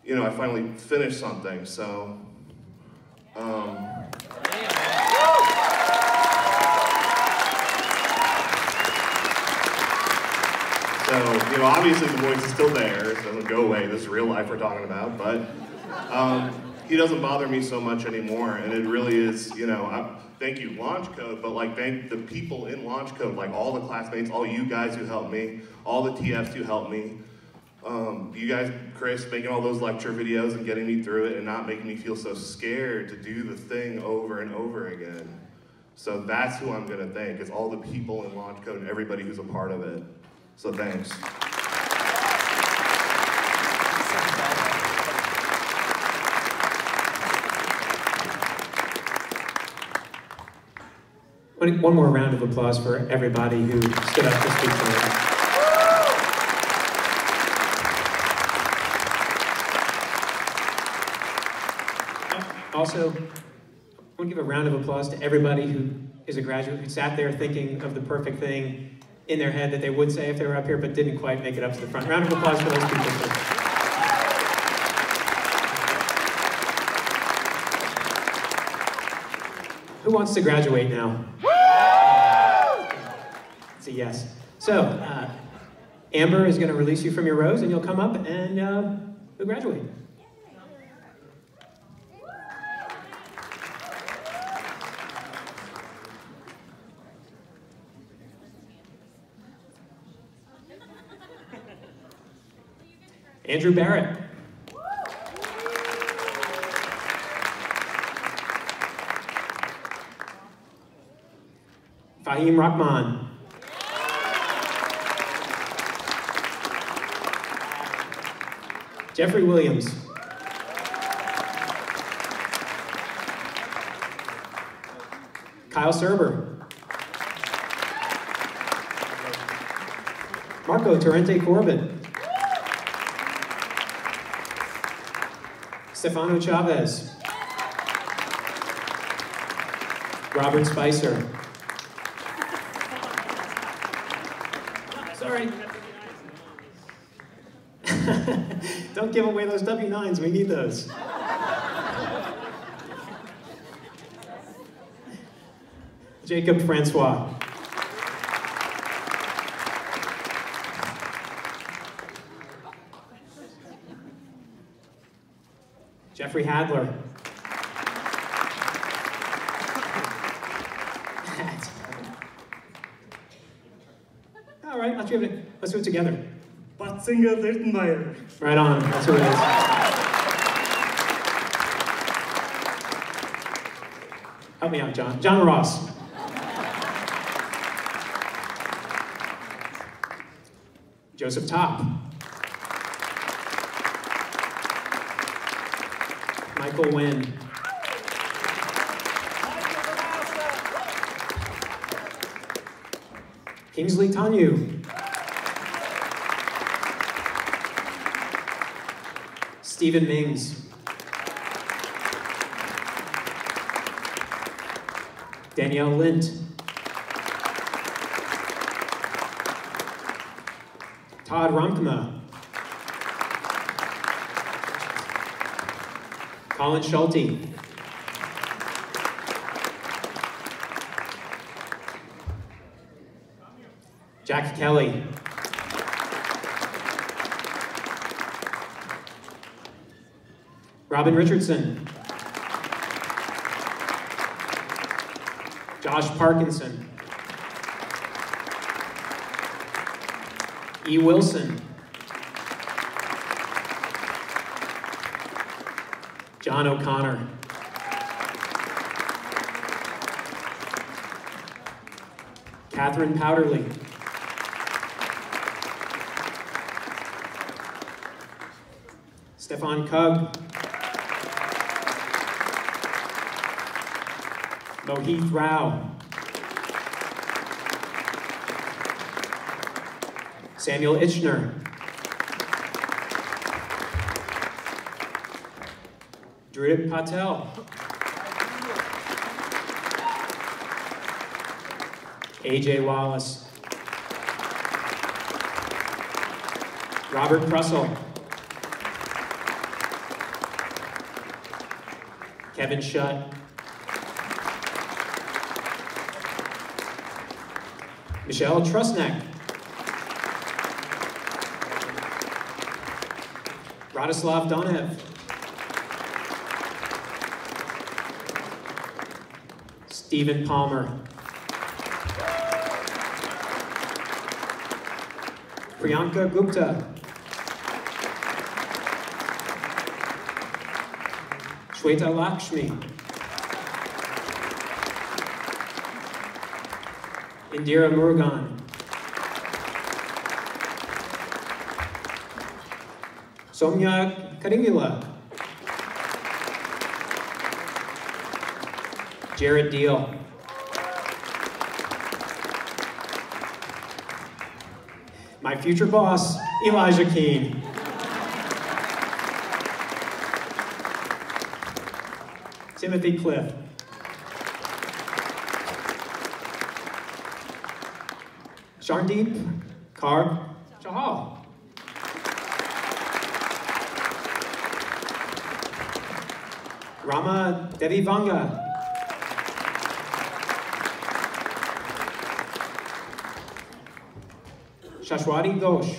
you know, I finally finished something. So, so, you know, obviously the voice is still there. It doesn't go away. This is real life we're talking about, but he doesn't bother me so much anymore, and it really is, you know, thank you, LaunchCode, but like thank the people in LaunchCode, like all the classmates, all you guys who helped me, all the TFs who helped me. You guys, Chris, making all those lecture videos and getting me through it and not making me feel so scared to do the thing over and over again. So that's who I'm gonna thank, is all the people in LaunchCode and everybody who's a part of it. So thanks. One more round of applause for everybody who stood up to speak tonight. Also, I want to give a round of applause to everybody who is a graduate who sat there thinking of the perfect thing in their head that they would say if they were up here, but didn't quite make it up to the front. Round of applause for those people. Who wants to graduate now? It's a yes. So, Amber is going to release you from your rows, and you'll come up and you'll graduate. Andrew Barrett. Fahim Rahman. Jeffrey Williams. Kyle Serber. Marco Torrente Corbin. Stefano Chavez. Robert Spicer. Sorry. Don't give away those W-9s, we need those. Jacob Francois. Jeffrey Hadler. All right, let's do it together. Batzinger Wittenmeier. Right on, that's who it is. Help me out, John. John Ross. Joseph Top. Michael Nguyen. Kingsley Tanyu. Stephen Mings. Danielle Lint. Todd Rumkema. Colin Schulte. Jack Kelly. Robin Richardson. Josh Parkinson. E. Wilson. John O'Connor. Catherine Powderly. Stefan Kug. Mohit Rao. Samuel Itchner. Dhruv Patel. AJ Wallace. Robert Prussell. Kevin Shutt. Michelle Trusnak. Radislav Donev. Stephen Palmer. Priyanka Gupta. Shweta Lakshmi. Indira Murugan. Somya Karingula. Jared Deal. My future boss, Elijah Keene. Timothy Cliff. Sharndeep Kaur Chahal. Rama Devivanga. Shashwati Ghosh.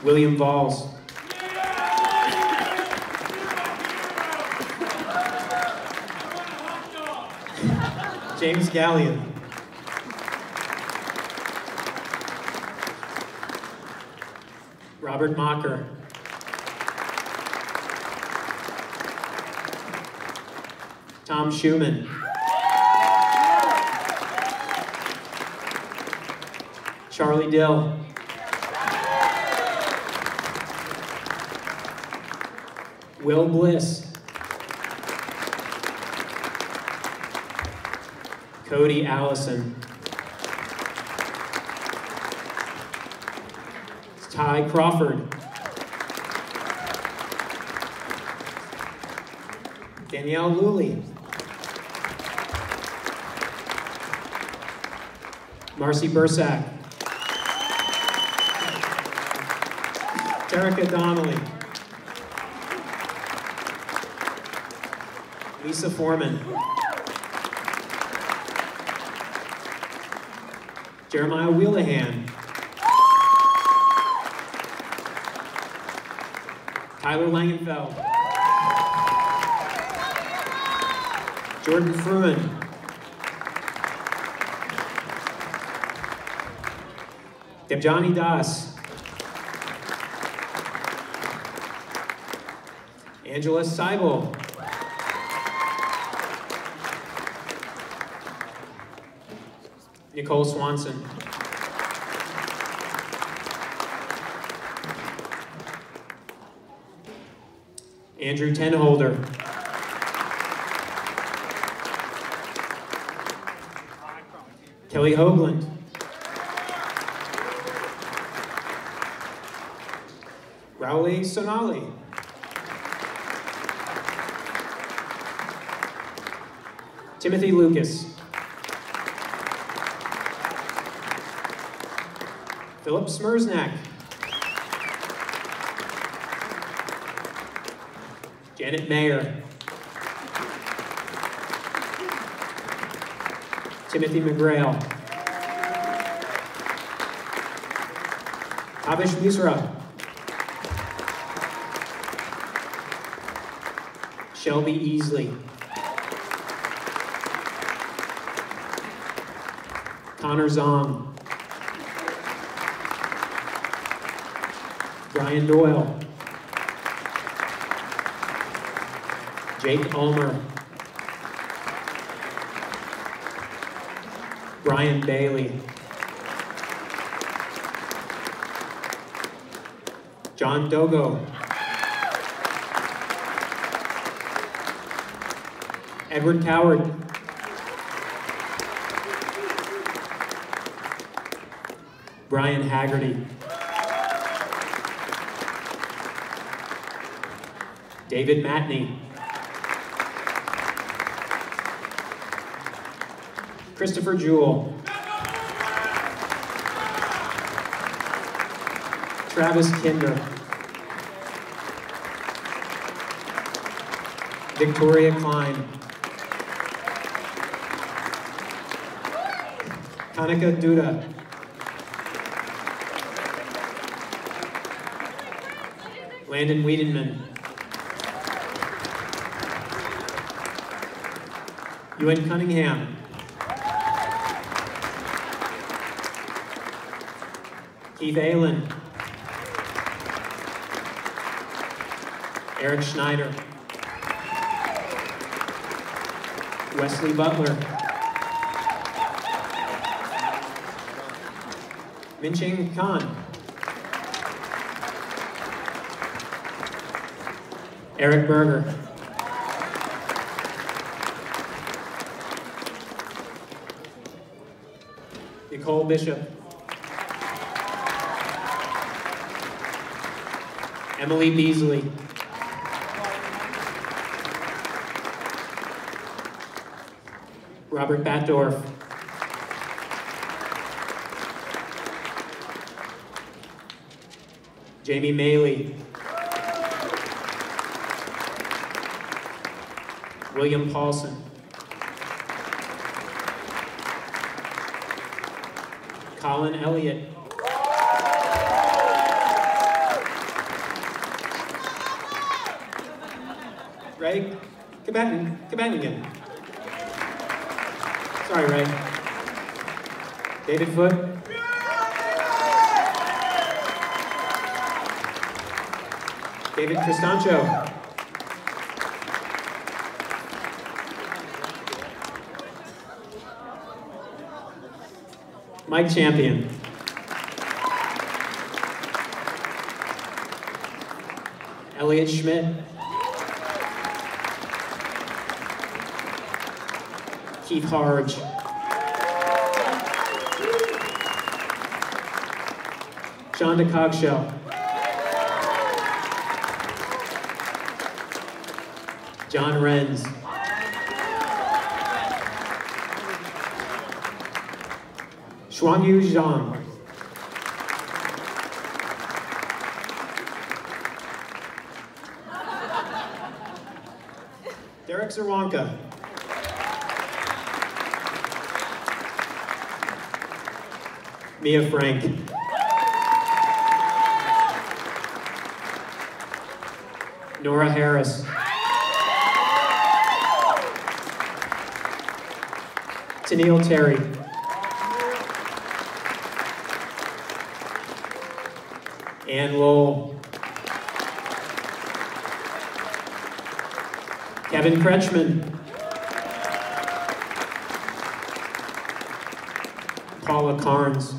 William Valls. James Gallion. Robert Mocker. Tom Schumann. Charlie Dill. Will Bliss. Cody Allison. Ty Crawford. Danielle Lully. Marcy Bursack. Erica Donnelly. Lisa Foreman. Jeremiah Wheelahan. Tyler Langenfeld. Jordan Fruin. Debjani Das. Angela Seibel. Nicole Swanson. Andrew Tenholder. Kelly Hoagland. Rauli Sonali. Timothy Lucas. Philip Smersnack. Janet Mayer. Timothy McGrail. Abish Misra. Shelby Easley. Connor Zong. Brian Doyle. Jake Ulmer. Brian Bailey. John Dogo. Edward Coward. Brian Haggerty. David Matney. Christopher Jewell. Travis Kinder. Victoria Klein. Kanika Duda. Landon Wiedenman. Ewan Cunningham. Keith Aylen. Eric Schneider. Wesley Butler. Minching Khan. Eric Berger. Nicole Bishop. Emily Beasley. Robert Batdorf. Jamie Maley. William Paulson. Colin Elliott. Ray Kabanigan. Sorry, Ray. David Foote. David Cristancho. Mike Champion. Elliot Schmidt. Keith Harge. Shonda Cogshell. John Renz. Xuanyu Zhang. Derek Zerwanka. Mia Frank. Nora Harris. Tennille Terry. Ann Lowell. Kevin Kretschmann. Paula Carnes.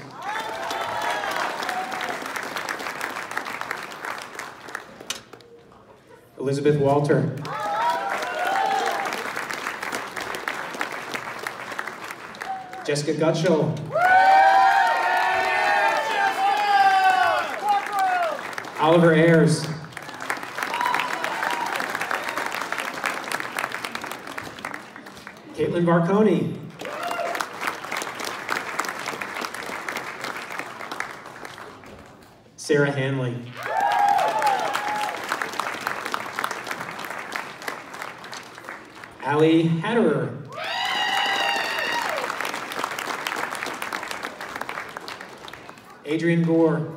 Elizabeth Walter. Jessica Gutschel. Oliver Ayers. Caitlin Varconi. Sarah Hanley. Ali Hatterer. Adrian Gore.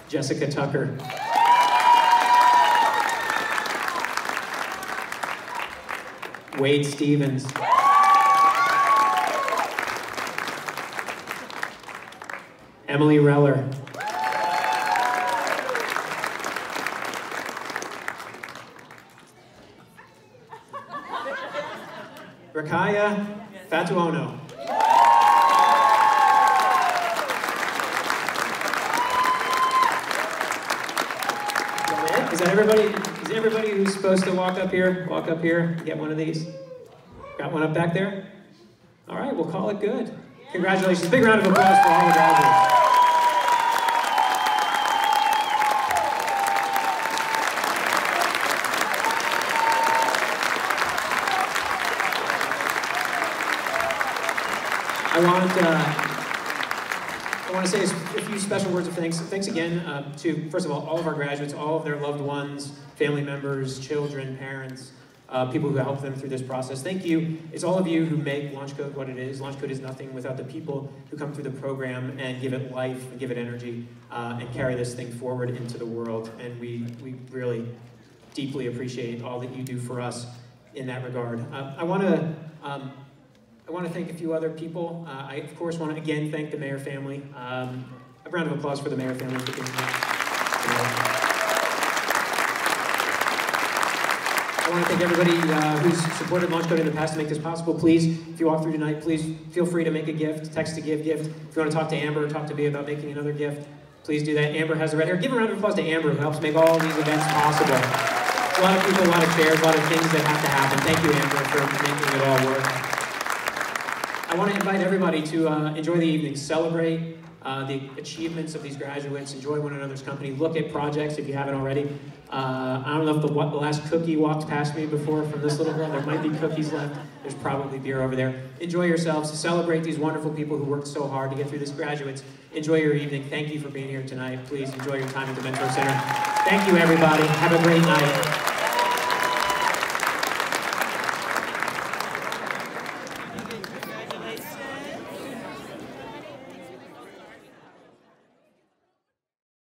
Jessica Tucker. Wade Stevens. Emily Reller. Rakaya Fatuono. Is that everybody? Is everybody who's supposed to walk up here get one of these? Got one up back there? All right, we'll call it good. Congratulations. Big round of applause for all the graduates. I want to say a few special words of thanks. Thanks again to, first of all of our graduates, all of their loved ones, family members, children, parents, people who helped them through this process. Thank you. It's all of you who make LaunchCode what it is. LaunchCode is nothing without the people who come through the program and give it life and give it energy and carry this thing forward into the world. And we really deeply appreciate all that you do for us in that regard. I want to thank a few other people. I, of course, want to again thank the Mayer family. A round of applause for the Mayer family for being here. I want to thank everybody who's supported LaunchCode in the past to make this possible. Please, if you walk through tonight, please feel free to make a gift, text a gift. If you want to talk to Amber or talk to me about making another gift, please do that. Amber has the red hair. Give a round of applause to Amber, who helps make all these events possible. A lot of people, a lot of chairs, a lot of things that have to happen. Thank you, Amber, for making it all work. I want to invite everybody to enjoy the evening, celebrate the achievements of these graduates, enjoy one another's company, look at projects if you haven't already. I don't know if the last cookie walked past me before from this little girl. There might be cookies left. There's probably beer over there. Enjoy yourselves. Celebrate these wonderful people who worked so hard to get through this. Graduates, enjoy your evening. Thank you for being here tonight. Please enjoy your time at the Mentor Center. Thank you, everybody. Have a great night.